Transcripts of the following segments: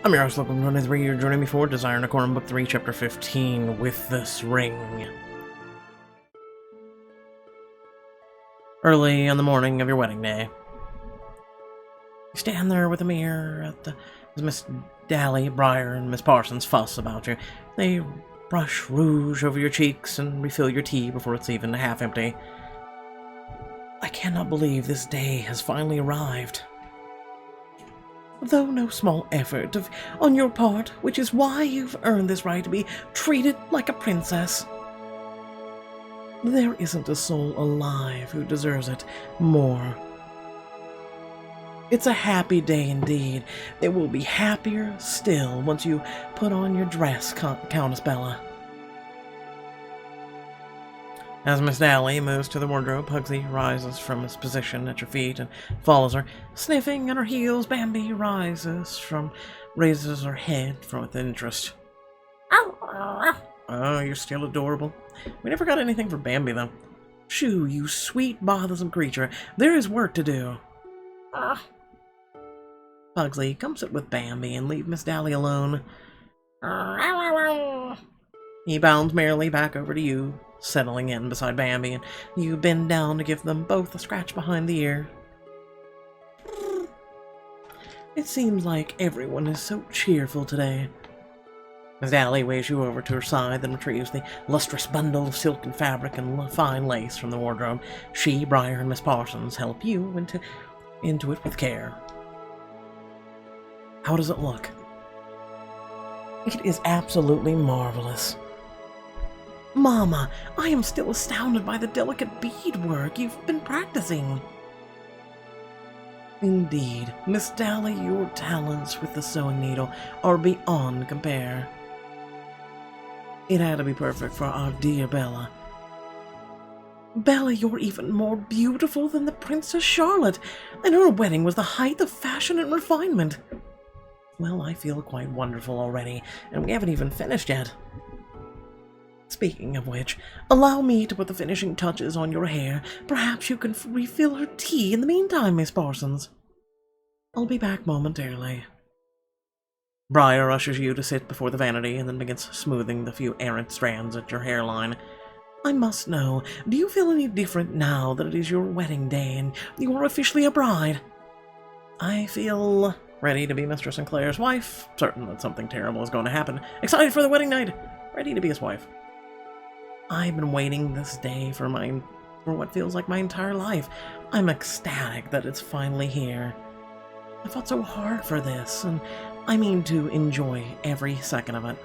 I'm your host, Welcome to 23. You're joining me for Desire Decorum, Book 3, Chapter 15, With This Ring. Early on the morning of your wedding day, you stand there with a mirror as Miss Dally, Briar, and Miss Parsons fuss about you. They brush rouge over your cheeks and refill your tea before it's even half empty. I cannot believe this day has finally arrived. Though no small effort on your part, which is why you've earned this right to be treated like a princess. There isn't a soul alive who deserves it more. It's a happy day indeed. It will be happier still once you put on your dress, Countess Bella. As Miss Dally moves to the wardrobe, Pugsley rises from his position at your feet and follows her. Sniffing at her heels, Bambi raises her head with interest. Oh, you're still adorable. We never got anything for Bambi, though. Shoo, you sweet, bothersome creature. There is work to do. Pugsley, come sit with Bambi and leave Miss Dally alone. He bounds merrily back over to you, settling in beside Bambi, and you bend down to give them both a scratch behind the ear. It seems like everyone is so cheerful today. Miss Dally waves you over to her side, then retrieves the lustrous bundle of silken fabric and fine lace from the wardrobe. She, Briar, and Miss Parsons help you into it with care. How does it look? It is absolutely marvelous. Mama, I am still astounded by the delicate beadwork you've been practicing. Indeed, Miss Dally, your talents with the sewing needle are beyond compare. It had to be perfect for our dear Bella. Bella, you're even more beautiful than the Princess Charlotte, and her wedding was the height of fashion and refinement. Well, I feel quite wonderful already, and we haven't even finished yet. Speaking of which, allow me to put the finishing touches on your hair. Perhaps you can refill her tea in the meantime, Miss Parsons. I'll be back momentarily. Briar ushers you to sit before the vanity and then begins smoothing the few errant strands at your hairline. I must know, do you feel any different now that it is your wedding day and you are officially a bride? I feel ready to be Mistress Sinclair's wife, certain that something terrible is going to happen, excited for the wedding night, ready to be his wife. I've been waiting this day for what feels like my entire life. I'm ecstatic that it's finally here. I fought so hard for this, and I mean to enjoy every second of it.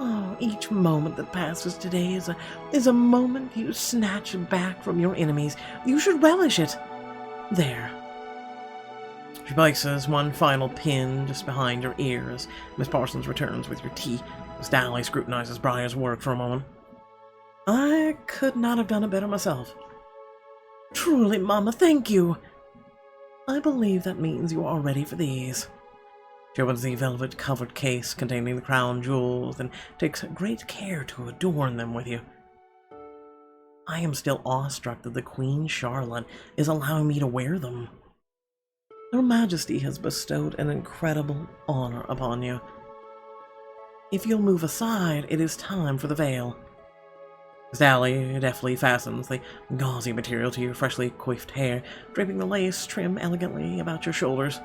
Oh, each moment that passes today is a moment you snatch back from your enemies. You should relish it. There. She places one final pin just behind your ear as Miss Parsons returns with your tea. Miss Dally scrutinizes Briar's work for a moment. I could not have done it better myself. Truly, Mama, thank you. I believe that means you are ready for these. She opens the velvet-covered case containing the crown jewels and takes great care to adorn them with you. I am still awestruck that the Queen Charlotte is allowing me to wear them. Her Majesty has bestowed an incredible honor upon you. If you'll move aside, it is time for the veil. Miss Dally deftly fastens the gauzy material to your freshly coiffed hair, draping the lace trim elegantly about your shoulders.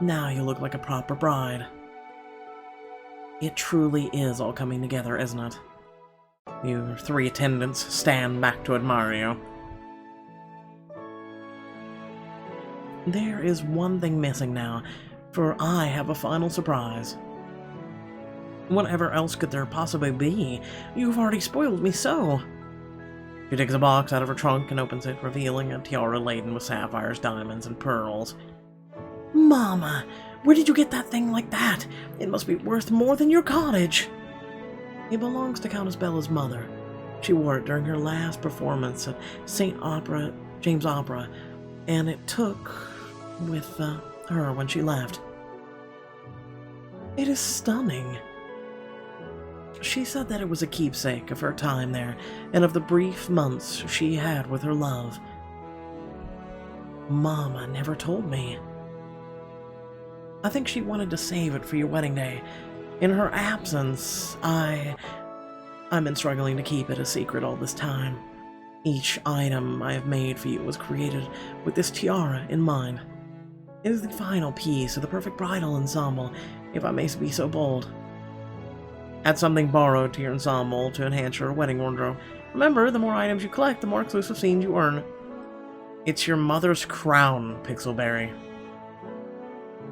Now you look like a proper bride. It truly is all coming together, isn't it? Your three attendants stand back to admire you. There is one thing missing now, for I have a final surprise. Whatever else could there possibly be? You've already spoiled me so. She takes a box out of her trunk and opens it, revealing a tiara laden with sapphires, diamonds, and pearls. Mama, where did you get that thing like that? It must be worth more than your cottage. It belongs to Countess Bella's mother. She wore it during her last performance at James Opera, and it took with her when she left. It is stunning. She said that it was a keepsake of her time there, and of the brief months she had with her love. Mama never told me. I think she wanted to save it for your wedding day. In her absence, I've been struggling to keep it a secret all this time. Each item I have made for you was created with this tiara in mind. It is the final piece of the perfect bridal ensemble, if I may be so bold. Add something borrowed to your ensemble to enhance your wedding wardrobe. Remember, the more items you collect, the more exclusive scenes you earn. It's your mother's crown, Pixelberry.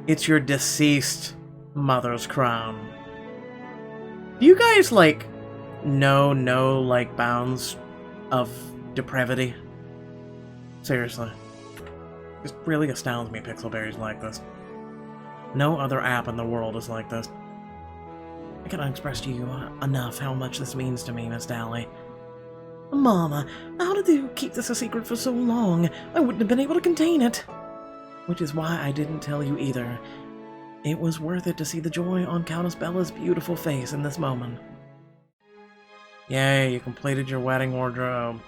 It's your deceased mother's crown. Do you guys, like, know bounds of depravity? Seriously. It really astounds me Pixelberry's like this. No other app in the world is like this. I cannot express to you enough how much this means to me, Miss Dally. Mama, how did you keep this a secret for so long? I wouldn't have been able to contain it. Which is why I didn't tell you either. It was worth it to see the joy on Countess Bella's beautiful face in this moment. Yay, you completed your wedding wardrobe.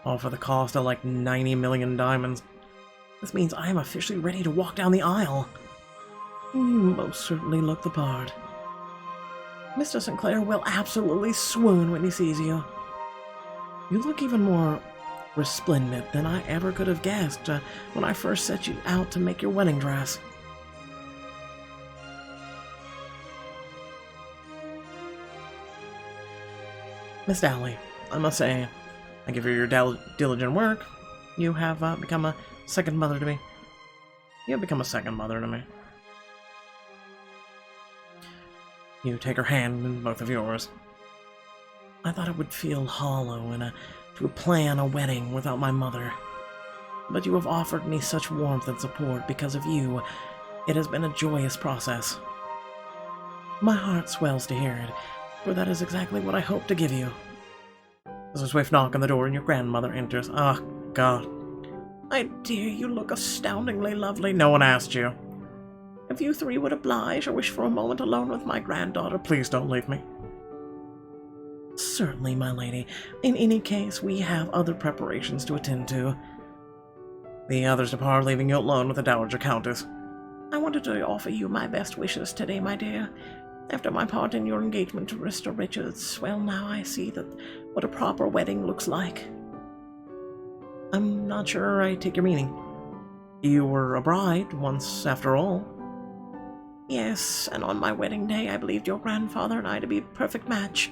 All for the cost of like 90 million diamonds. This means I am officially ready to walk down the aisle. You most certainly look the part. Mr. Sinclair will absolutely swoon when he sees you. You look even more resplendent than I ever could have guessed when I first set you out to make your wedding dress. Miss Dally, I must say, I give you your diligent work. You have become a second mother to me. You have become a second mother to me. You take her hand in both of yours. I thought it would feel hollow to plan a wedding without my mother. But you have offered me such warmth and support because of you. It has been a joyous process. My heart swells to hear it, for that is exactly what I hope to give you. There's a swift knock on the door and your grandmother enters. Ah, God. My dear, you look astoundingly lovely. No one asked you. If you three would oblige or wish for a moment alone with my granddaughter, please don't leave me. Certainly, my lady. In any case, we have other preparations to attend to. The others depart, leaving you alone with the Dowager Countess. I wanted to offer you my best wishes today, my dear. After my part in your engagement to Mr. Richards, well, now I see what a proper wedding looks like. I'm not sure I take your meaning. You were a bride once, after all. Yes, and on my wedding day I believed your grandfather and I to be a perfect match.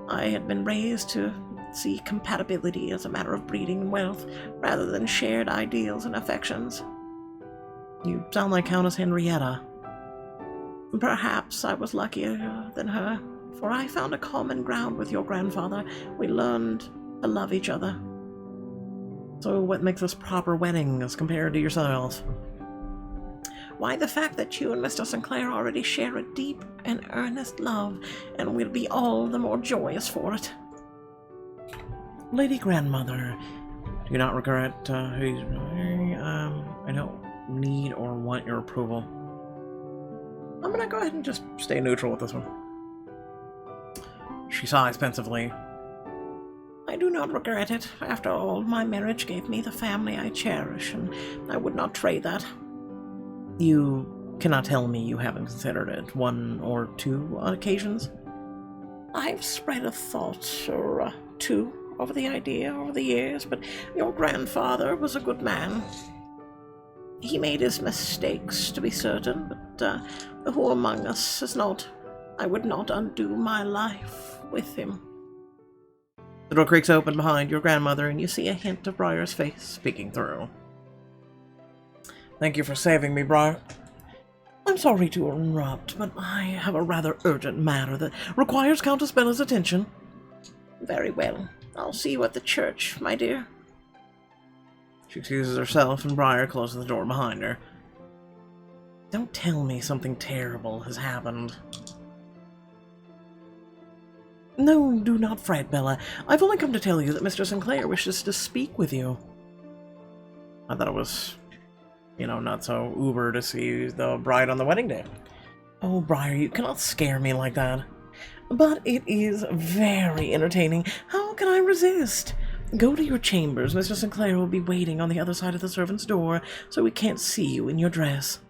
I had been raised to see compatibility as a matter of breeding and wealth, rather than shared ideals and affections. You sound like Countess Henrietta. Perhaps I was luckier than her, for I found a common ground with your grandfather. We learned to love each other. So what makes this proper wedding as compared to yourselves? Why, the fact that you and Mr. Sinclair already share a deep and earnest love, and will be all the more joyous for it. Lady Grandmother, do you not regret who he's marrying? I don't need or want your approval. I'm gonna go ahead and just stay neutral with this one. She sighs pensively. I do not regret it. After all, my marriage gave me the family I cherish, and I would not trade that. You cannot tell me you haven't considered it one or two occasions? I've spread a thought or two over the idea over the years, but your grandfather was a good man. He made his mistakes, to be certain, but who among us has not? I would not undo my life with him. The door creaks open behind your grandmother, and you see a hint of Briar's face peeking through. Thank you for saving me, Briar. I'm sorry to interrupt, but I have a rather urgent matter that requires Countess Bella's attention. Very well. I'll see you at the church, my dear. She excuses herself, and Briar closes the door behind her. Don't tell me something terrible has happened. No, do not fret, Bella. I've only come to tell you that Mr. Sinclair wishes to speak with you. I thought it was, not so uber to see the bride on the wedding day. Oh, Briar, you cannot scare me like that. But it is very entertaining. How can I resist? Go to your chambers. Mr. Sinclair will be waiting on the other side of the servant's door, so we can't see you in your dress.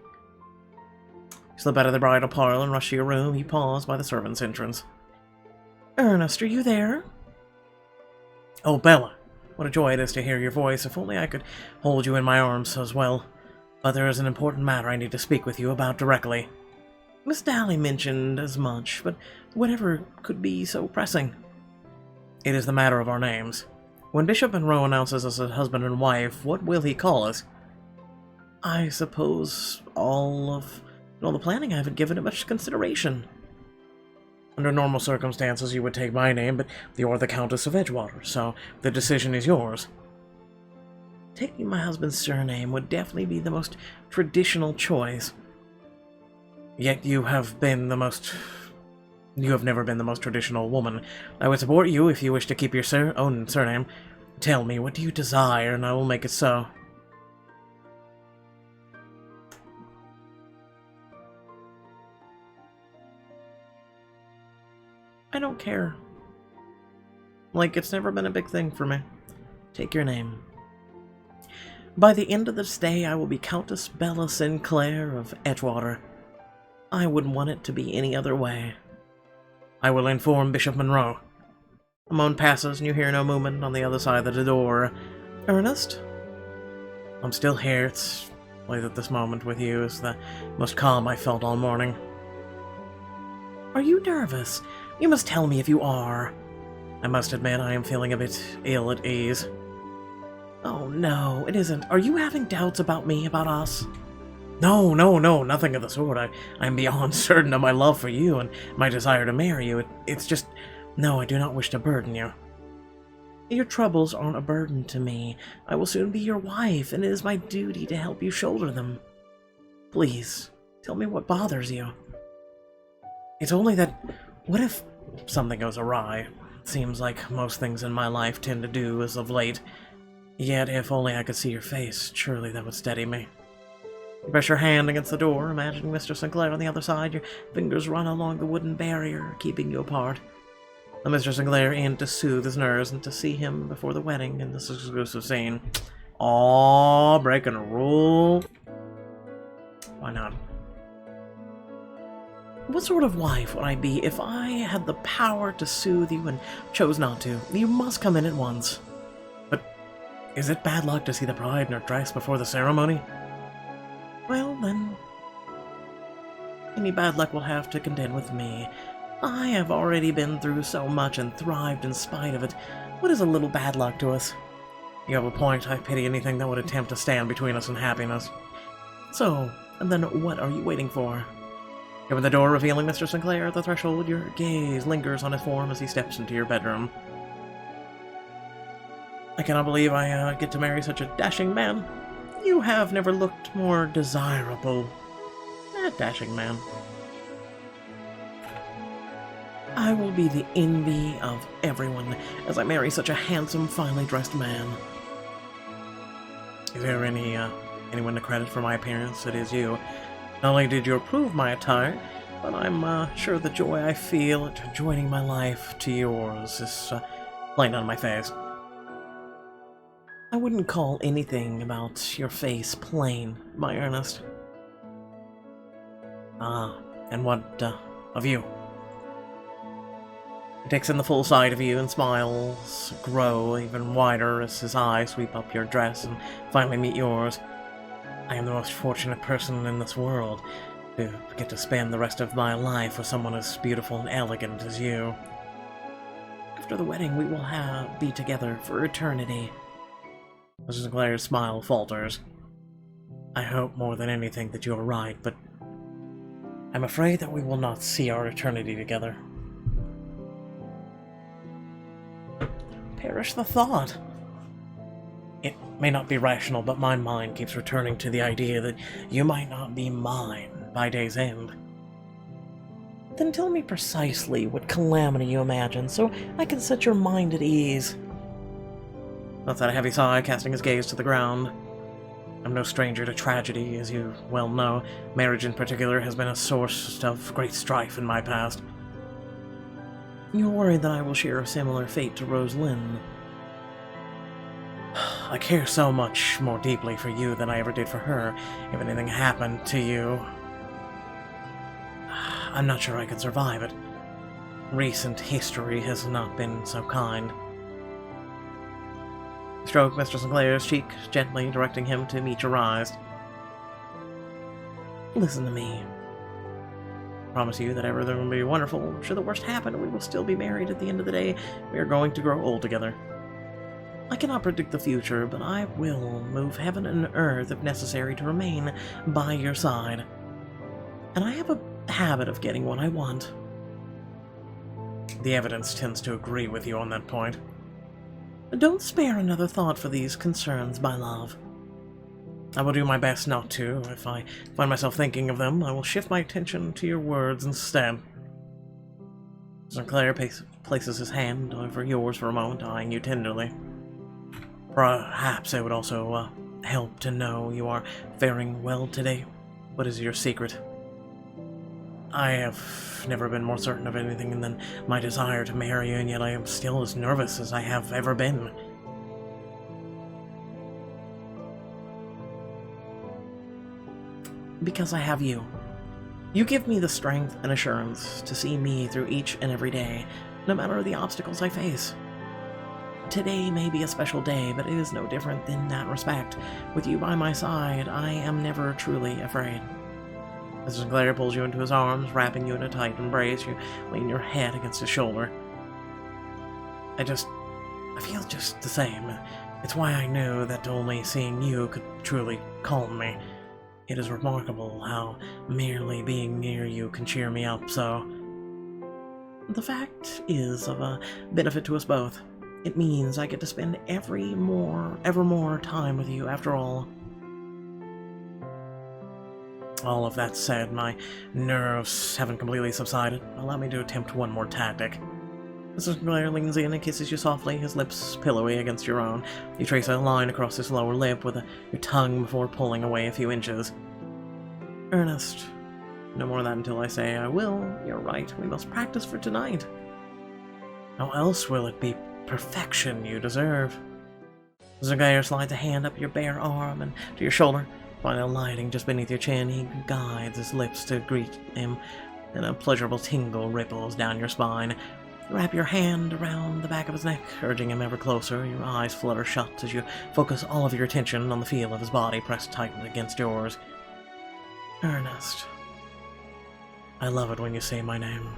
Slip out of the bridal parlor and rush to your room. You pause by the servant's entrance. Ernest, are you there? Oh, Bella. What a joy it is to hear your voice. If only I could hold you in my arms as well. But there is an important matter I need to speak with you about directly. Miss Daly mentioned as much, but whatever could be so pressing? It is the matter of our names. When Bishop Monroe announces us as husband and wife, what will he call us? I suppose all the planning I haven't given it much consideration. Under normal circumstances, you would take my name, but you're the Countess of Edgewater, so the decision is yours. Taking my husband's surname would definitely be the most traditional choice. Yet you have never been the most traditional woman. I would support you if you wish to keep your own surname. Tell me, what do you desire, and I will make it so. I don't care. Like, it's never been a big thing for me. Take your name. By the end of this day, I will be Countess Bella Sinclair of Edgewater. I wouldn't want it to be any other way. I will inform Bishop Monroe. A moment passes and you hear no movement on the other side of the door. Ernest? I'm still here. It's like that this moment with you is the most calm I felt all morning. Are you nervous? You must tell me if you are. I must admit I am feeling a bit ill at ease. Oh no, it isn't. Are you having doubts about me, about us? No, nothing of the sort. I'm beyond certain of my love for you and my desire to marry you. It's just... No, I do not wish to burden you. Your troubles aren't a burden to me. I will soon be your wife, and it is my duty to help you shoulder them. Please, tell me what bothers you. It's only that... What if something goes awry? It seems like most things in my life tend to do as of late. Yet, if only I could see your face, surely that would steady me. You press your hand against the door, imagining Mr. Sinclair on the other side. Your fingers run along the wooden barrier, keeping you apart. And Mr. Sinclair in to soothe his nerves and to see him before the wedding in this exclusive scene. Aww, breaking a rule. Why not? What sort of wife would I be if I had the power to soothe you and chose not to? You must come in at once. But is it bad luck to see the bride in her dress before the ceremony? Well, then, any bad luck will have to contend with me. I have already been through so much and thrived in spite of it. What is a little bad luck to us? You have a point. I pity anything that would attempt to stand between us and happiness. So, and then what are you waiting for? You open the door, revealing Mr. Sinclair at the threshold. Your gaze lingers on his form as he steps into your bedroom. I cannot believe I get to marry such a dashing man. You have never looked more desirable. Dashing man. I will be the envy of everyone as I marry such a handsome, finely dressed man. Is there anyone to credit for my appearance? It is you. Not only did you approve my attire, but I'm sure the joy I feel at joining my life to yours is plain on my face. I wouldn't call anything about your face plain, my Ernest. And what of you? He takes in the full sight of you and smiles grow even wider as his eyes sweep up your dress and finally meet yours. I am the most fortunate person in this world to get to spend the rest of my life with someone as beautiful and elegant as you. After the wedding, we will be together for eternity. Mrs. Sinclair's smile falters. I hope more than anything that you are right, but I'm afraid that we will not see our eternity together. Perish the thought. It may not be rational, but my mind keeps returning to the idea that you might not be mine by day's end. Then tell me precisely what calamity you imagine, so I can set your mind at ease. Lets out a heavy sigh, casting his gaze to the ground. I'm no stranger to tragedy, as you well know. Marriage in particular has been a source of great strife in my past. You're worried that I will share a similar fate to Rose Lynn. I care so much more deeply for you than I ever did for her. If anything happened to you... I'm not sure I could survive it. Recent history has not been so kind. Stroke Mr. Sinclair's cheek, gently directing him to meet your eyes. Listen to me. I promise you that everything will be wonderful. Should the worst happen, we will still be married at the end of the day. We are going to grow old together. I cannot predict the future, but I will move heaven and earth if necessary to remain by your side. And I have a habit of getting what I want. The evidence tends to agree with you on that point. Don't spare another thought for these concerns, my love. I will do my best not to. If I find myself thinking of them, I will shift my attention to your words instead. Sinclair places his hand over yours for a moment, eyeing you tenderly. Perhaps it would also help to know you are faring well today. What is your secret? I have never been more certain of anything than my desire to marry you, and yet I am still as nervous as I have ever been. Because I have you. You give me the strength and assurance to see me through each and every day, no matter the obstacles I face. Today may be a special day, but it is no different in that respect. With you by my side, I am never truly afraid. Mr. Sinclair pulls you into his arms, wrapping you in a tight embrace. You lean your head against his shoulder. I feel just the same. It's why I knew that only seeing you could truly calm me. It is remarkable how merely being near you can cheer me up so. The fact is of a benefit to us both. It means I get to spend ever more time with you after all. All of that said, my nerves haven't completely subsided. Allow me to attempt one more tactic. Mr. Sinclair leans in and kisses you softly, his lips pillowy against your own. You trace a line across his lower lip with your tongue before pulling away a few inches. Ernest, no more of that until I say I will. You're right, we must practice for tonight. How else will it be perfection you deserve? Sinclair slides a hand up your bare arm and to your shoulder. Finally alighting just beneath your chin, he guides his lips to greet him, and a pleasurable tingle ripples down your spine. You wrap your hand around the back of his neck, urging him ever closer. Your eyes flutter shut as you focus all of your attention on the feel of his body pressed tight against yours. Ernest, I love it when you say my name.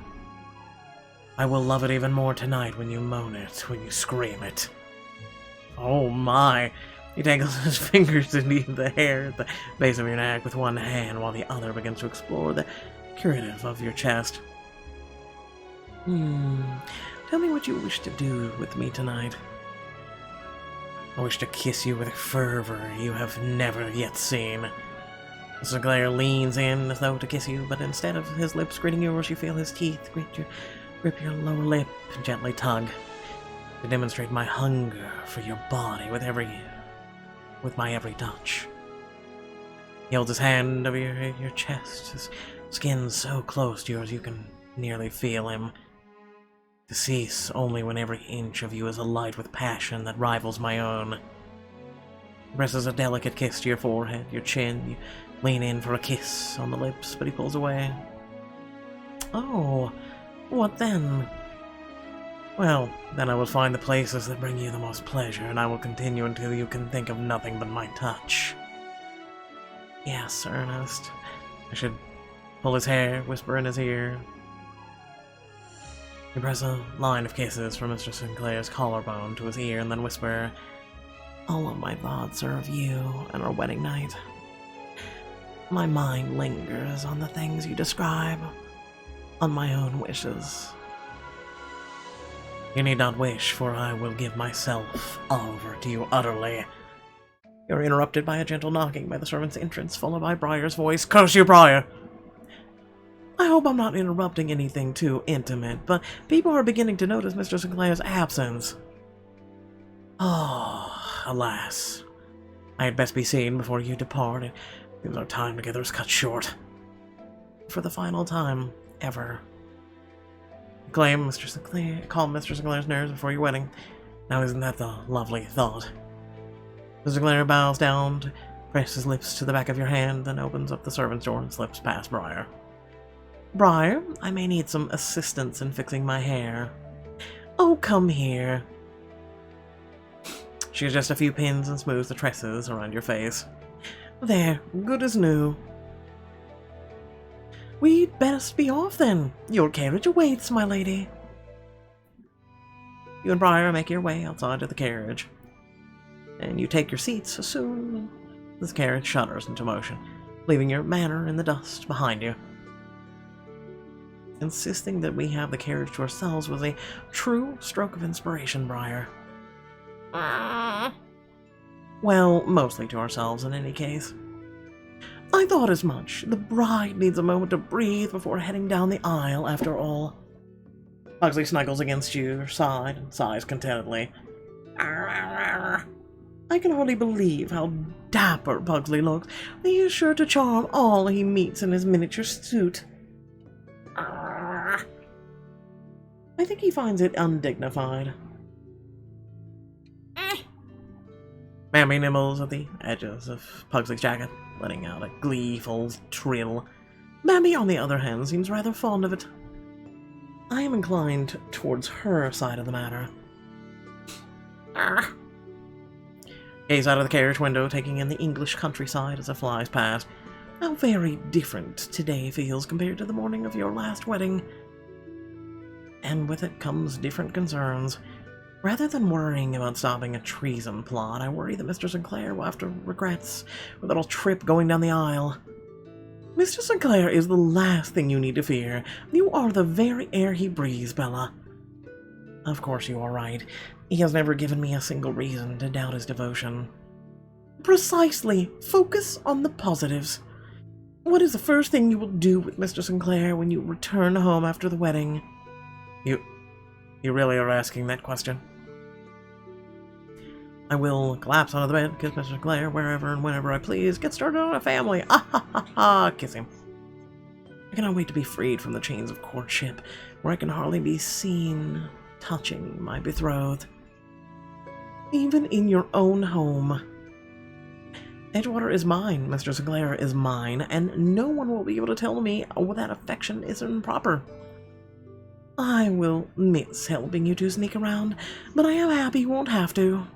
I will love it even more tonight when you moan it, when you scream it. Oh my! He tangles his fingers beneath the hair at the base of your neck with one hand while the other begins to explore the curative of your chest. Tell me what you wish to do with me tonight. I wish to kiss you with a fervor you have never yet seen. Sinclair leans in as though to kiss you, but instead of his lips greeting yours, you feel his teeth grip your lower lip and gently tug. To demonstrate my hunger for your body with my every touch. He holds his hand over your chest, his skin so close to yours you can nearly feel him. To cease only when every inch of you is alight with passion that rivals my own. He presses a delicate kiss to your forehead, your chin. You lean in for a kiss on the lips, but he pulls away. Oh, what then? Well, then I will find the places that bring you the most pleasure, and I will continue until you can think of nothing but my touch. Yes, Ernest. I should pull his hair, whisper in his ear. You press a line of kisses from Mr. Sinclair's collarbone to his ear, and then whisper, all of my thoughts are of you and our wedding night. My mind lingers on the things you describe, on my own wishes. You need not wish, for I will give myself over to you utterly. You're interrupted by a gentle knocking by the servant's entrance, followed by Briar's voice. Curse you, Briar! I hope I'm not interrupting anything too intimate, but people are beginning to notice Mr. Sinclair's absence. Oh, alas. I had best be seen before you depart. It seems our time together is cut short. For the final time, ever. Calm Mr. Sinclair's nerves before your wedding. Now isn't that the lovely thought? Mr. Sinclair bows down to press his lips to the back of your hand, then opens up the servant's door and slips past Briar. Briar, I may need some assistance in fixing my hair. Oh, come here. She adjusts a few pins and smooths the tresses around your face. There, good as new. We'd best be off then. Your carriage awaits, my lady. You and Briar make your way outside of the carriage, and you take your seats as soon as the carriage shudders into motion, leaving your manor in the dust behind you. Insisting that we have the carriage to ourselves was a true stroke of inspiration, Briar. Well, mostly to ourselves in any case. I thought as much. The bride needs a moment to breathe before heading down the aisle, after all. Pugsley snuggles against your side and sighs contentedly. I can hardly believe how dapper Pugsley looks. He is sure to charm all he meets in his miniature suit. I think he finds it undignified. Mammy nibbles at the edges of Pugsley's jacket, letting out a gleeful trill. Mammy, on the other hand, seems rather fond of it. I am inclined towards her side of the matter. Gaze out of the carriage window, taking in the English countryside as it flies past. How very different today feels compared to the morning of your last wedding. And with it comes different concerns. Rather than worrying about stopping a treason plot, I worry that Mr. Sinclair will have to regrets with that little trip going down the aisle. Mr. Sinclair is the last thing you need to fear. You are the very air he breathes, Bella. Of course you are right. He has never given me a single reason to doubt his devotion. Precisely. Focus on the positives. What is the first thing you will do with Mr. Sinclair when you return home after the wedding? You really are asking that question? I will collapse onto the bed, kiss Mr. Sinclair wherever and whenever I please, get started on a family, ah ha ha ha, kiss him. I cannot wait to be freed from the chains of courtship, where I can hardly be seen touching my betrothed. Even in your own home. Edgewater is mine, Mr. Sinclair is mine, and no one will be able to tell me that affection is improper. I will miss helping you two sneak around, but I am happy you won't have to.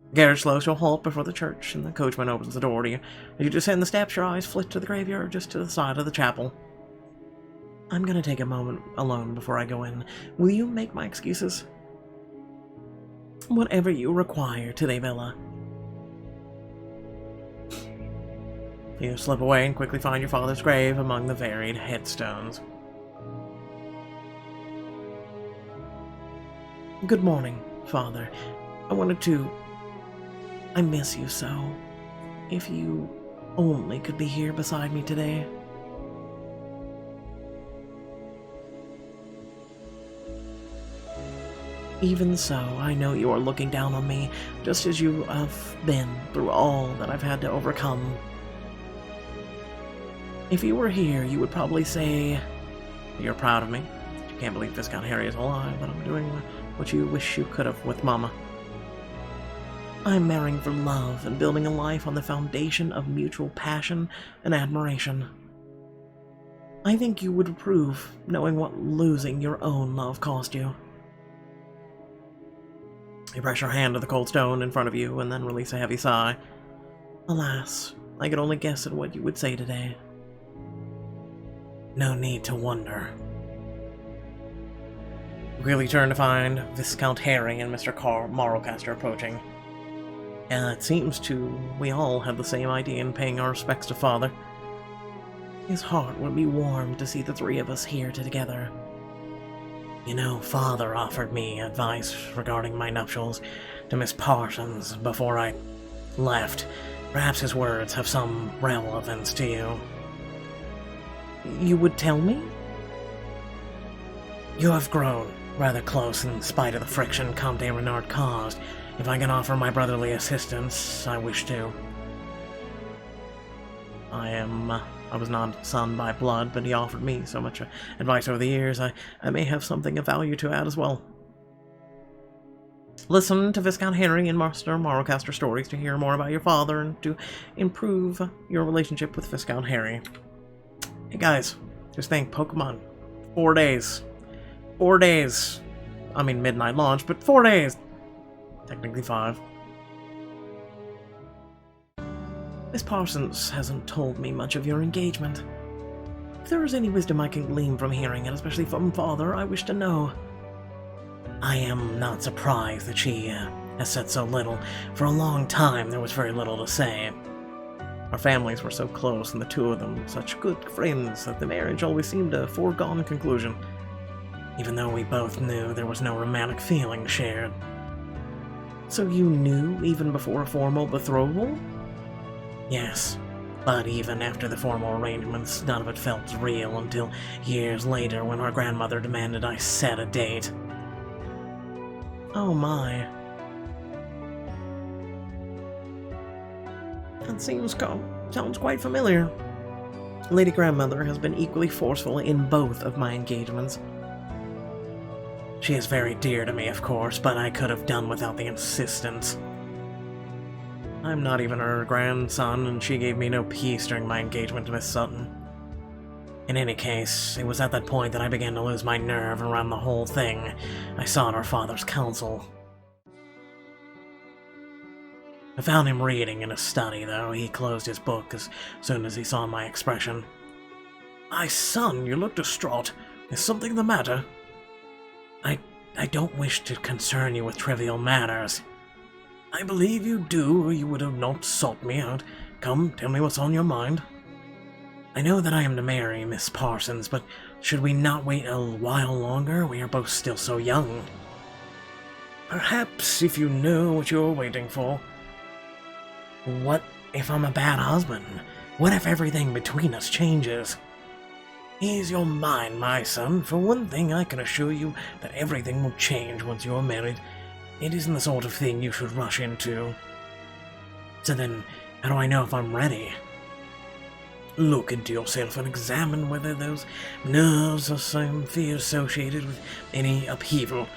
The carriage slows to a halt before the church, and the coachman opens the door to you. As you descend the steps, your eyes flit to the graveyard just to the side of the chapel. I'm going to take a moment alone before I go in. Will you make my excuses? Whatever you require today, Bella. You slip away and quickly find your father's grave among the varied headstones. Good morning, Father. I miss you so. If you only could be here beside me today. Even so, I know you are looking down on me, just as you have been through all that I've had to overcome. If you were here, you would probably say, you're proud of me. You can't believe Viscount Harry is alive, but I'm doing what you wish you could have with Mama. I'm marrying for love and building a life on the foundation of mutual passion and admiration. I think you would approve, knowing what losing your own love cost you. You press your hand to the cold stone in front of you and then release a heavy sigh. Alas, I could only guess at what you would say today. No need to wonder. You quickly turn to find Viscount Harry and Mr. Marlcaster approaching. It seems we all have the same idea in paying our respects to Father. His heart would be warmed to see the three of us here together. You know, Father offered me advice regarding my nuptials to Miss Parsons before I left. Perhaps his words have some relevance to you. You would tell me? You have grown rather close in spite of the friction Comte Renard caused. If I can offer my brotherly assistance, I wish to. I was not son by blood, but he offered me so much advice over the years, I may have something of value to add as well. Listen to Viscount Henry and Master Marlcaster stories to hear more about your father and to improve your relationship with Viscount Harry. Hey guys, Just think, Pokemon. 4 days. 4 days. I mean, midnight launch, but 4 days. Technically 5. Miss Parsons hasn't told me much of your engagement. If there is any wisdom I can glean from hearing it, especially from Father, I wish to know. I am not surprised that she has said so little. For a long time, there was very little to say. Our families were so close, and the two of them such good friends, that the marriage always seemed a foregone conclusion, even though we both knew there was no romantic feeling shared. So you knew even before a formal betrothal? Yes, but even after the formal arrangements, none of it felt real until years later when our grandmother demanded I set a date. Oh my. That sounds quite familiar. Lady Grandmother has been equally forceful in both of my engagements. She is very dear to me, of course, but I could have done without the insistence. I'm not even her grandson, and she gave me no peace during my engagement to Miss Sutton. In any case, it was at that point that I began to lose my nerve around the whole thing. I sought our father's counsel. I found him reading in his study, though. He closed his book as soon as he saw my expression. "My son, you look distraught. Is something the matter?" I don't wish to concern you with trivial matters. I believe you do, or you would have not sought me out. Come, tell me what's on your mind. I know that I am to marry Miss Parsons, but should we not wait a while longer? We are both still so young. Perhaps if you knew what you were waiting for. What if I'm a bad husband? What if everything between us changes? Ease your mind, my son. For one thing, I can assure you that everything will change once you're married. It isn't the sort of thing you should rush into. So then, how do I know if I'm ready? Look into yourself and examine whether those nerves or some fear associated with any upheaval.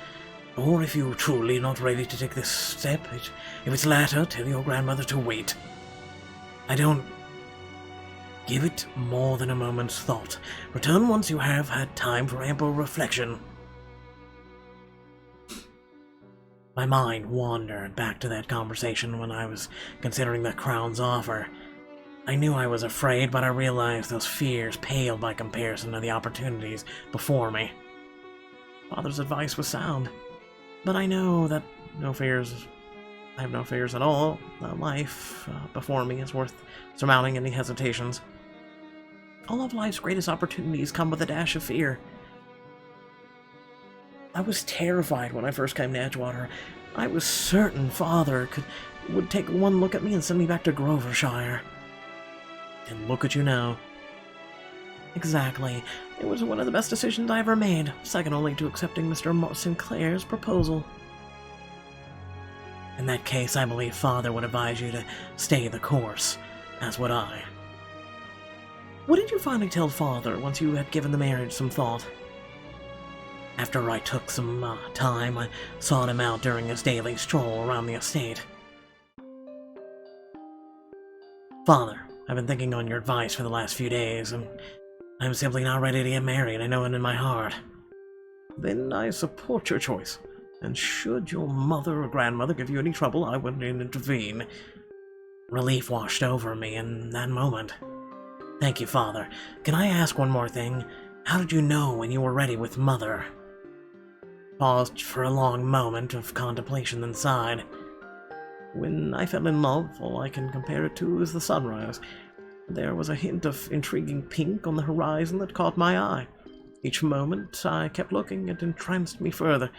Or if you're truly not ready to take this step, if it's latter, tell your grandmother to wait. I don't... Give it more than a moment's thought. Return once you have had time for ample reflection. My mind wandered back to that conversation when I was considering the Crown's offer. I knew I was afraid, but I realized those fears paled by comparison to the opportunities before me. Father's advice was sound, but I know that I have no fears at all. The life before me is worth surmounting any hesitations. All of life's greatest opportunities come with a dash of fear. I was terrified when I first came to Edgewater. I was certain Father would take one look at me and send me back to Grovershire. And look at you now. Exactly. It was one of the best decisions I ever made, second only to accepting Mr. Sinclair's proposal. In that case, I believe Father would advise you to stay the course, as would I. What did you finally tell Father once you had given the marriage some thought? After I took some time, I sought him out during his daily stroll around the estate. Father, I've been thinking on your advice for the last few days, and I'm simply not ready to get married. I know it in my heart. Then I support your choice, and should your mother or grandmother give you any trouble, I wouldn't intervene. Relief washed over me in that moment. Thank you, Father. Can I ask one more thing? How did you know when you were ready with Mother? Paused for a long moment of contemplation, then sighed. When I fell in love, all I can compare it to is the sunrise. There was a hint of intriguing pink on the horizon that caught my eye. Each moment I kept looking, it entranced me further.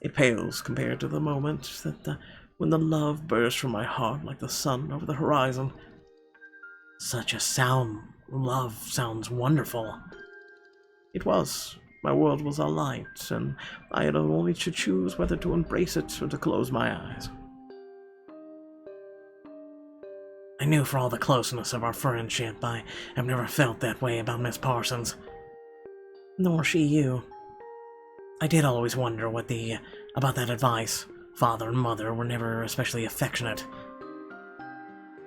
It pales compared to the moment when the love burst from my heart like the sun over the horizon. Such a love sounds wonderful. It was. My world was alight, and I had only to choose whether to embrace it or to close my eyes. I knew for all the closeness of our friendship, I have never felt that way about Miss Parsons. Nor she you. I did always wonder about that advice. Father and Mother were never especially affectionate.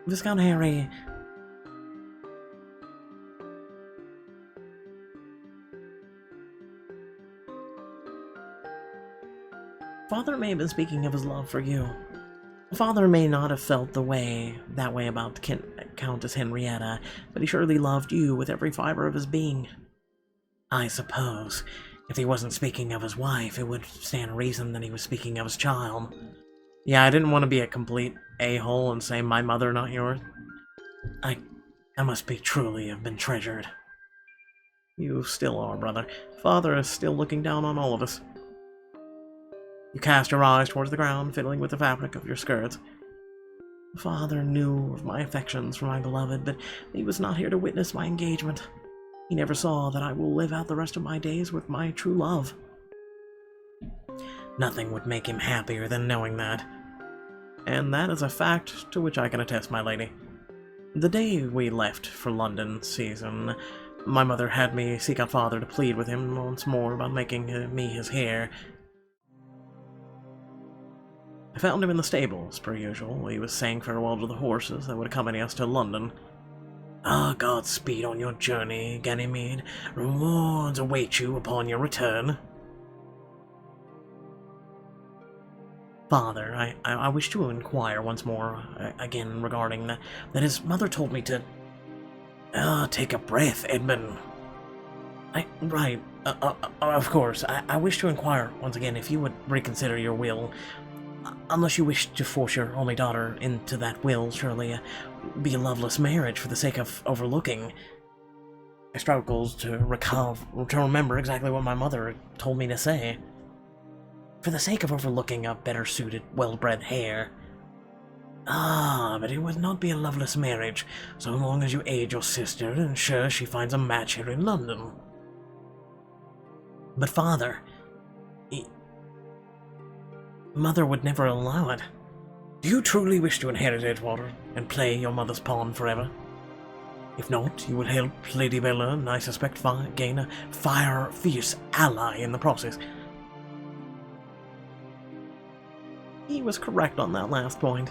Viscount Harry... Father may have been speaking of his love for you. Father may not have felt that way about Countess Henrietta, but he surely loved you with every fiber of his being. I suppose, if he wasn't speaking of his wife, it would stand to reason that he was speaking of his child. Yeah, I didn't want to be a complete a-hole and say my mother, not yours. I must be truly have been treasured. You still are, brother. Father is still looking down on all of us. You cast your eyes towards the ground, fiddling with the fabric of your skirts. Father knew of my affections for my beloved, but he was not here to witness my engagement. He never saw that I will live out the rest of my days with my true love. Nothing would make him happier than knowing that. And that is a fact to which I can attest, my lady. The day we left for London season, my mother had me seek out Father to plead with him once more about making me his heir. I found him in the stables, per usual. He was saying farewell to the horses that would accompany us to London. Godspeed on your journey, Ganymede. Rewards await you upon your return. Father, I wish to inquire once more, again regarding that his mother told me to... take a breath, Edmund. Of course. I wish to inquire once again if you would reconsider your will. Unless you wish to force your only daughter into that will, surely be a loveless marriage for the sake of overlooking. I struggled to remember exactly what my mother told me to say. For the sake of overlooking a better-suited, well-bred heir. But it would not be a loveless marriage, so long as you aid your sister and ensure she finds a match here in London. But Father, Mother would never allow it. Do you truly wish to inherit Edgewater and play your mother's pawn forever? If not, you will help Lady Bella and I suspect gain a fierce ally in the process. He was correct on that last point.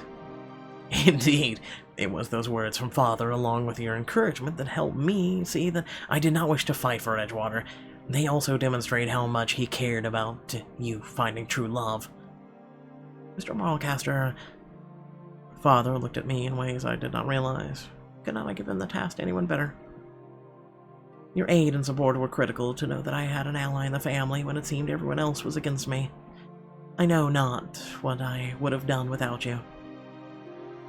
Indeed, it was those words from Father along with your encouragement that helped me see that I did not wish to fight for Edgewater. They also demonstrate how much he cared about you finding true love. Mr. Marlecaster, Father looked at me in ways I did not realize. Could not I give him the task to anyone better? Your aid and support were critical to know that I had an ally in the family when it seemed everyone else was against me. I know not what I would have done without you.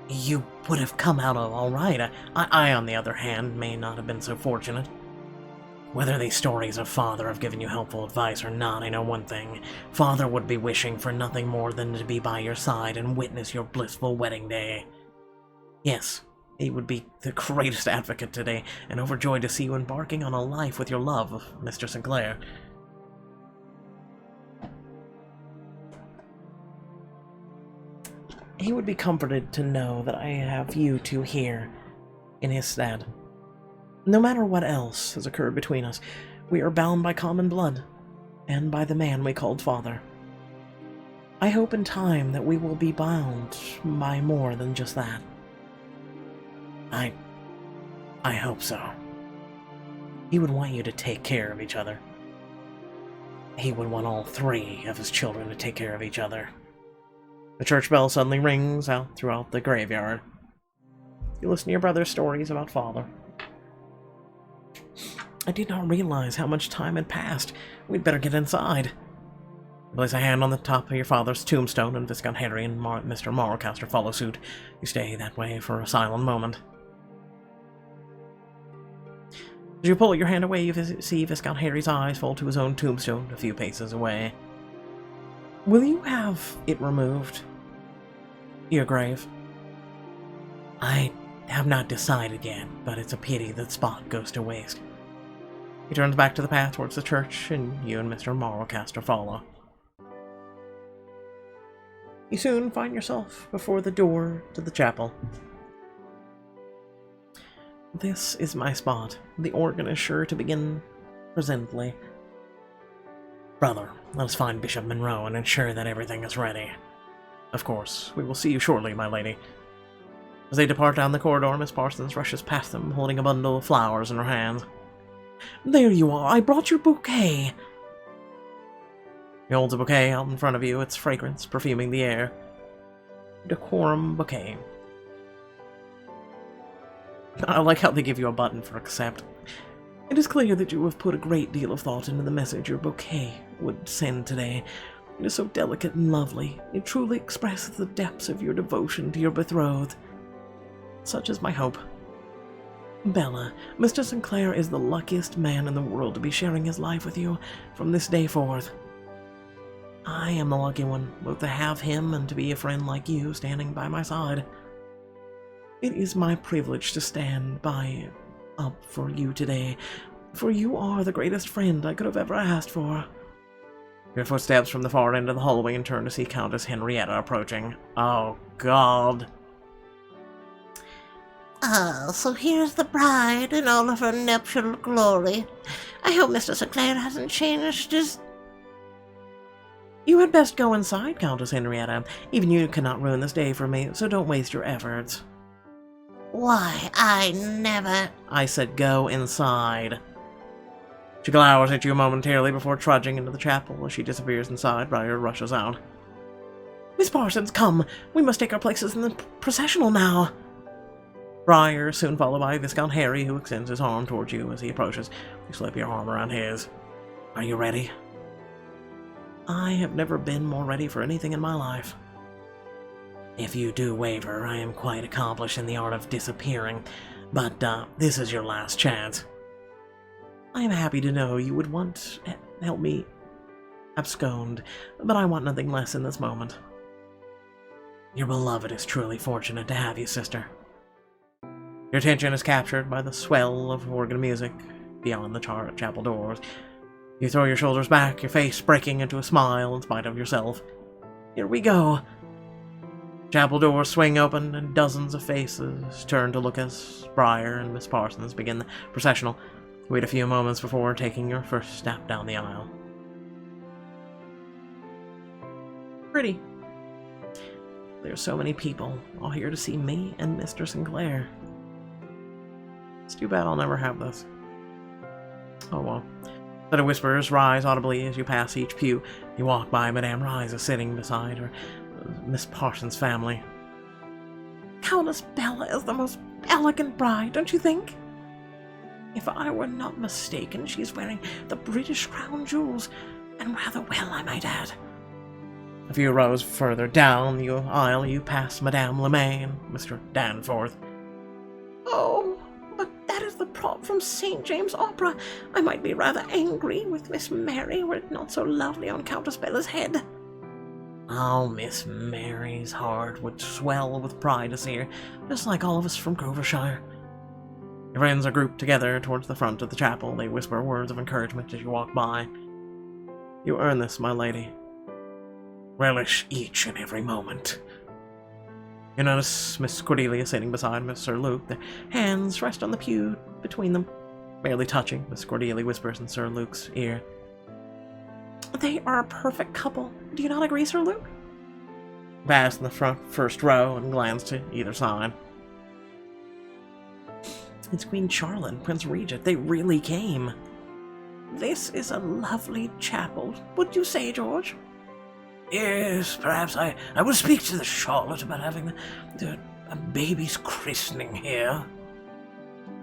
You would have come out all right. I, on the other hand, may not have been so fortunate. Whether these stories of Father have given you helpful advice or not, I know one thing. Father would be wishing for nothing more than to be by your side and witness your blissful wedding day. Yes, he would be the greatest advocate today, and overjoyed to see you embarking on a life with your love, Mr. Sinclair. He would be comforted to know that I have you two here in his stead. No matter what else has occurred between us, we are bound by common blood, and by the man we called Father. I hope in time that we will be bound by more than just that. I hope so. He would want you to take care of each other. He would want all three of his children to take care of each other. The church bell suddenly rings out throughout the graveyard. You listen to your brother's stories about Father. I did not realize how much time had passed. We'd better get inside. Place a hand on the top of your father's tombstone, and Viscount Henry and Mr. Marlecaster follow suit. You stay that way for a silent moment. As you pull your hand away, you see Viscount Henry's eyes fall to his own tombstone a few paces away. Will you have it removed? Your grave? I have not decided yet, but it's a pity that spot goes to waste. He turns back to the path towards the church, and you and Mr. Marlecaster follow. You soon find yourself before the door to the chapel. This is my spot. The organ is sure to begin presently. Brother, let us find Bishop Monroe and ensure that everything is ready. Of course, we will see you shortly, my lady. As they depart down the corridor, Miss Parsons rushes past them, holding a bundle of flowers in her hands. There you are! I brought your bouquet! He holds a bouquet out in front of you, its fragrance perfuming the air. Decorum bouquet. I like how they give you a button for accept. It is clear that you have put a great deal of thought into the message your bouquet would send today. It is so delicate and lovely. It truly expresses the depths of your devotion to your betrothed. Such is my hope. Bella, Mr. Sinclair is the luckiest man in the world to be sharing his life with you from this day forth. I am the lucky one, both to have him and to be a friend like you standing by my side. It is my privilege to stand up for you today, for you are the greatest friend I could have ever asked for. Your footsteps from the far end of the hallway and turn to see Countess Henrietta approaching. Oh, God. Ah, so here's the bride in all of her nuptial glory. I hope Mr. Sinclair hasn't changed his... You had best go inside, Countess Henrietta. Even you cannot ruin this day for me, so don't waste your efforts. Why, I never... I said go inside. She glowers at you momentarily before trudging into the chapel. As she disappears inside, Briar rushes out. Miss Parsons, come! We must take our places in the processional now! Briar, soon followed by Viscount Harry, who extends his arm towards you as he approaches. You slip your arm around his. Are you ready? I have never been more ready for anything in my life. If you do waver, I am quite accomplished in the art of disappearing, but this is your last chance. I am happy to know you would want to help me abscond, but I want nothing less in this moment. Your beloved is truly fortunate to have you, sister. Your attention is captured by the swell of organ music beyond the chapel doors. You throw your shoulders back, your face breaking into a smile in spite of yourself. Here we go. Chapel doors swing open, and dozens of faces turn to look as Briar and Miss Parsons begin the processional. Wait a few moments before taking your first step down the aisle. Pretty. There's so many people, all here to see me and Mr. Sinclair. It's too bad I'll never have this. Oh well. The whispers rise audibly as you pass each pew. You walk by Madame Rise sitting beside her Miss Parsons' family. Countess Bella is the most elegant bride, don't you think? If I were not mistaken, she's wearing the British crown jewels, and rather well, I might add. A few rows further down the aisle, you pass Madame LeMay and Mr. Danforth. Oh, but that is the prop from St. James' Opera. I might be rather angry with Miss Mary were it not so lovely on Countess Bella's head. Oh, Miss Mary's heart would swell with pride to see her, just like all of us from Grovershire. Your friends are grouped together towards the front of the chapel. They whisper words of encouragement as you walk by. You earn this, my lady. Relish each and every moment. You notice Miss Cordelia sitting beside Miss Sir Luke. Their hands rest on the pew between them, barely touching. Miss Cordelia whispers in Sir Luke's ear. They are a perfect couple. Do you not agree, Sir Luke? Pass in the first row and glance to either side. It's Queen Charlotte and Prince Regent. They really came. This is a lovely chapel. Would you say, George? Yes, perhaps I will speak to the Charlotte about having a baby's christening here.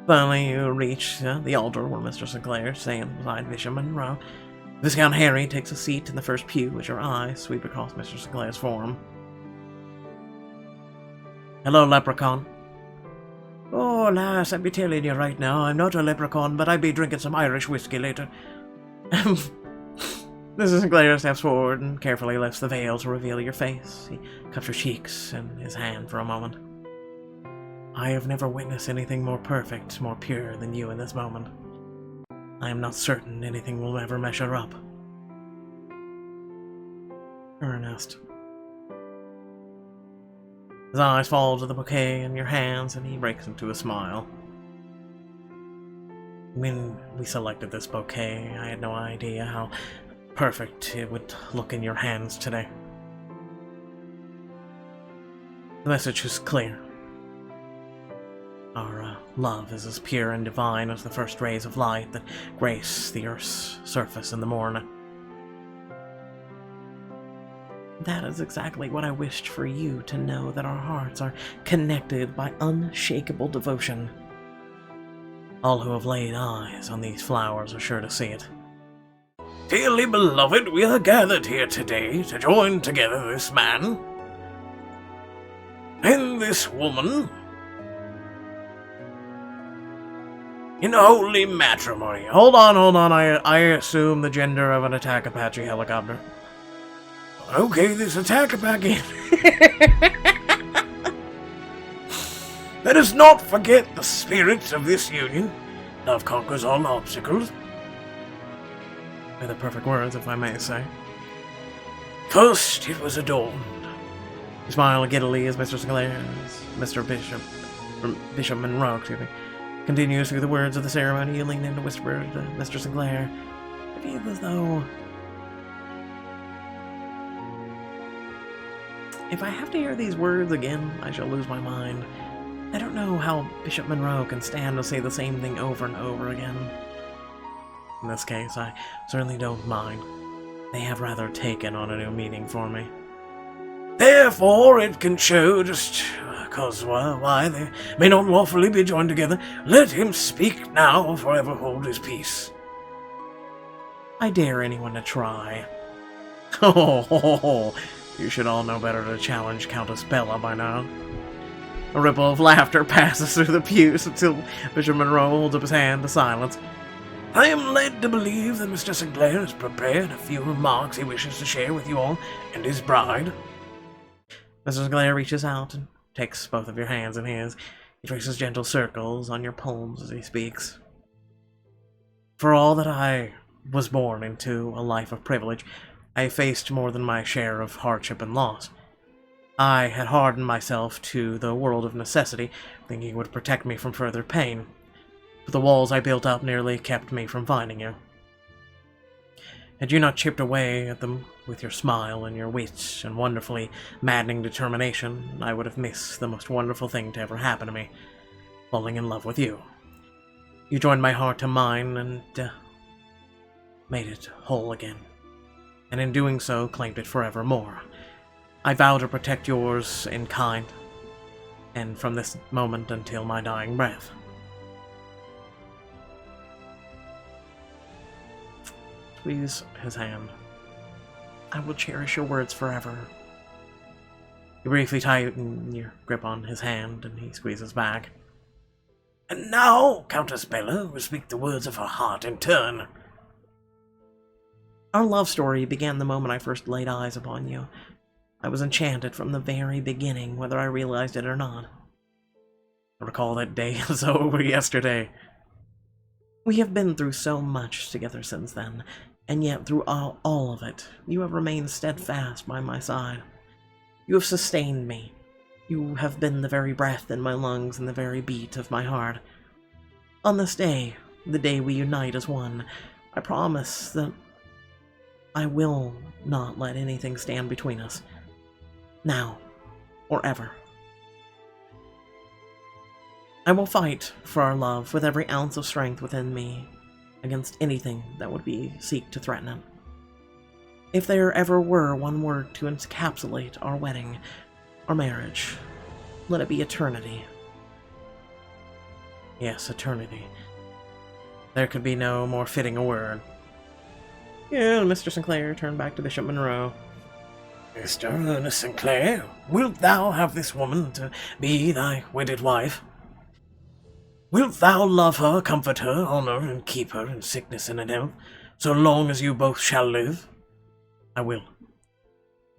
Finally, you reach the altar where Mr. Sinclair stands beside Bishop Monroe. Viscount Harry takes a seat in the first pew as your eyes sweep across Mr. Sinclair's form. Hello, leprechaun. Oh, lass, I'd be telling you right now, I'm not a leprechaun, but I'd be drinking some Irish whiskey later. Mr. Sinclair steps forward and carefully lifts the veil to reveal your face. He cups your cheeks in his hand for a moment. I have never witnessed anything more perfect, more pure than you in this moment. I am not certain anything will ever measure up. Ernest. His eyes fall to the bouquet in your hands, and he breaks into a smile. When we selected this bouquet, I had no idea how perfect it would look in your hands today. The message is clear. Our love is as pure and divine as the first rays of light that grace the earth's surface in the morning. that is exactly what I wished for you to know, that our hearts are connected by unshakable devotion. All who have laid eyes on these flowers are sure to see it. Dearly beloved, we are gathered here today to join together this man and this woman in holy matrimony. Hold on. I assume the gender of an attack Apache helicopter. Okay, this attack Apache. Let us not forget the spirit of this union. Love conquers all obstacles. They're the perfect words, if I may say. First, it was adorned. You smile giddily as Mr. Bishop Monroe, excuse me, continues through the words of the ceremony. You lean in to whisper to Mr. Sinclair. I feel as though if I have to hear these words again, I shall lose my mind. I don't know how Bishop Monroe can stand to say the same thing over and over again. In this case, I certainly don't mind. They have rather taken on a new meaning for me. Therefore, it can show just cause why they may not lawfully be joined together. Let him speak now, or forever hold his peace. I dare anyone to try. Oh, you should all know better to challenge Countess Bella by now. A ripple of laughter passes through the pews until Bishop Monroe holds up his hand to silence. I am led to believe that Mr. Sinclair has prepared a few remarks he wishes to share with you all and his bride. Mr. Sinclair reaches out and takes both of your hands in his. He traces gentle circles on your palms as he speaks. For all that I was born into a life of privilege, I faced more than my share of hardship and loss. I had hardened myself to the world of necessity, thinking it would protect me from further pain. But the walls I built up nearly kept me from finding you. Had you not chipped away at them with your smile and your wit and wonderfully maddening determination, I would have missed the most wonderful thing to ever happen to me, falling in love with you. You joined my heart to mine and made it whole again, and in doing so claimed it forevermore. I vow to protect yours in kind, and from this moment until my dying breath. Squeeze his hand. I will cherish your words forever. You briefly tighten your grip on his hand, and he squeezes back. And now, Countess Bella will speak the words of her heart in turn. Our love story began the moment I first laid eyes upon you. I was enchanted from the very beginning, whether I realized it or not. I recall that day as though it were yesterday. We have been through so much together since then, and yet through all of it, you have remained steadfast by my side. You have sustained me. You have been the very breath in my lungs and the very beat of my heart. On this day, the day we unite as one, I promise that I will not let anything stand between us. Now, or ever. I will fight for our love with every ounce of strength within me, against anything that would seek to threaten it. If there ever were one word to encapsulate our wedding, our marriage, let it be eternity. Yes, eternity. There could be no more fitting a word. Yeah, Mr. Sinclair turned back to Bishop Monroe. Mr. Ernest Sinclair, wilt thou have this woman to be thy wedded wife? Wilt thou love her, comfort her, honor, and keep her in sickness and in health, so long as you both shall live? I will.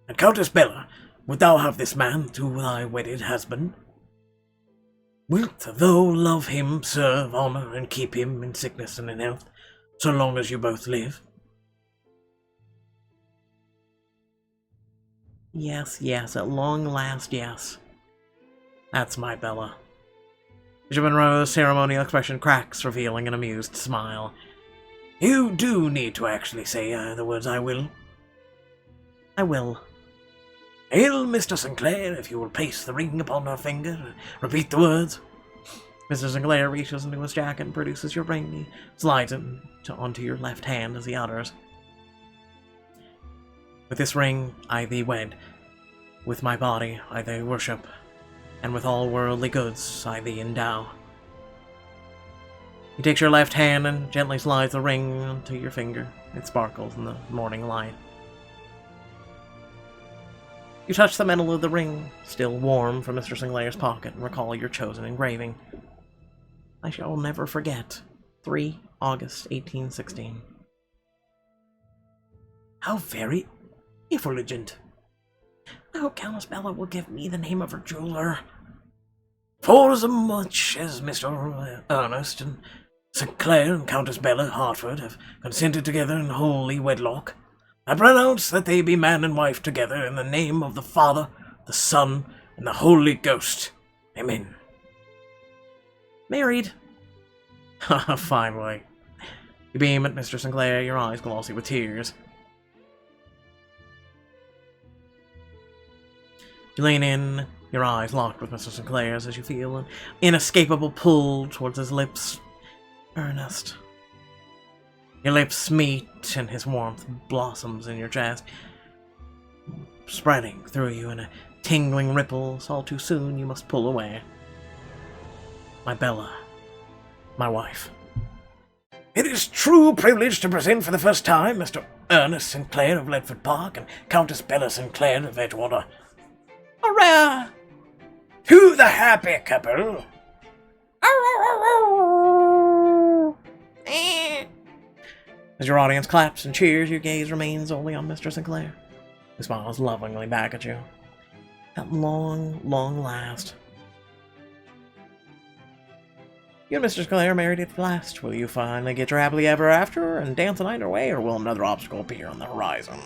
And Countess Bella, wilt thou have this man to thy wedded husband? Wilt thou love him, serve, honor, and keep him in sickness and in health, so long as you both live? Yes, at long last, yes. That's my Bella. Bishop Monroe's ceremonial expression cracks, revealing an amused smile. You do need to actually say the words I will. I will. Hail, Mr. Sinclair, if you will place the ring upon her finger and repeat the words. Mr. Sinclair reaches into his jacket and produces your ring. He slides it onto your left hand as he utters. With this ring I thee wed, with my body I thee worship, and with all worldly goods I thee endow. He takes your left hand and gently slides the ring onto your finger. It sparkles in the morning light. You touch the metal of the ring, still warm from Mr. Sinclair's pocket, and recall your chosen engraving. I shall never forget. 3 August 1816. How very effulgent. I hope Countess Bella will give me the name of her jeweler. For as much as Mr. Ernest and Sinclair and Countess Bella Hartford have consented together in holy wedlock, I pronounce that they be man and wife together in the name of the Father, the Son, and the Holy Ghost. Amen. Married. Ha, finally. You beam at Mr. Sinclair, your eyes glossy with tears. You lean in, your eyes locked with Mr. Sinclair's as you feel an inescapable pull towards his lips. Ernest. Your lips meet and his warmth blossoms in your chest, spreading through you in a tingling ripple. All too soon you must pull away. My Bella. My wife. It is true privilege to present for the first time Mr. Ernest Sinclair of Ledford Park and Countess Bella Sinclair of Edgewater. Hurrah! To the happy couple! As your audience claps and cheers, your gaze remains only on Mr. Sinclair, who smiles lovingly back at you. At long, long last. You and Mr. Sinclair are married at last. Will you finally get your happily ever after and dance the night away, or will another obstacle appear on the horizon?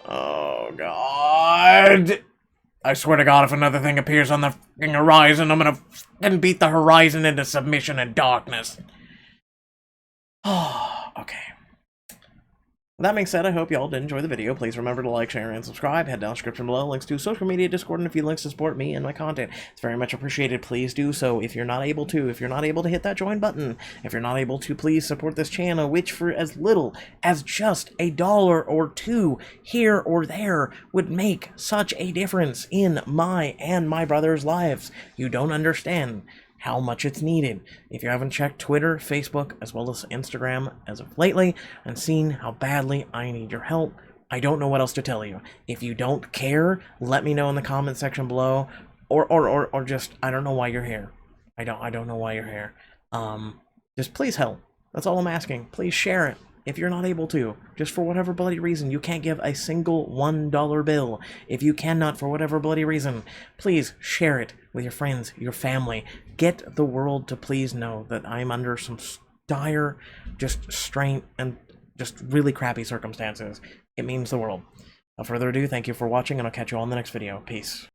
Oh, God. I swear to God, if another thing appears on the f***ing horizon, I'm gonna f***ing beat the horizon into submission and darkness. Oh, okay. With that being said, I hope y'all did enjoy the video. Please remember to like, share, and subscribe. Head down the description below, links to social media, Discord, and a few links to support me and my content. It's very much appreciated. Please do so if you're not able to. If you're not able to hit that join button. If you're not able to, please support this channel, which for as little as just $1 or $2 here or there would make such a difference in my and my brother's lives. You don't understand how much it's needed. If you haven't checked Twitter, Facebook, as well as Instagram as of lately, and seen how badly I need your help, I don't know what else to tell you. If you don't care, let me know in the comment section below, or just, I don't know why you're here. I don't know why you're here. Just please help. That's all I'm asking. Please share it. If you're not able to, just for whatever bloody reason, you can't give a single $1 bill. If you cannot, for whatever bloody reason, please share it with your friends, your family. Get the world to please know that I'm under some dire, just strain and just really crappy circumstances. It means the world. Without further ado, thank you for watching, and I'll catch you all in the next video. Peace.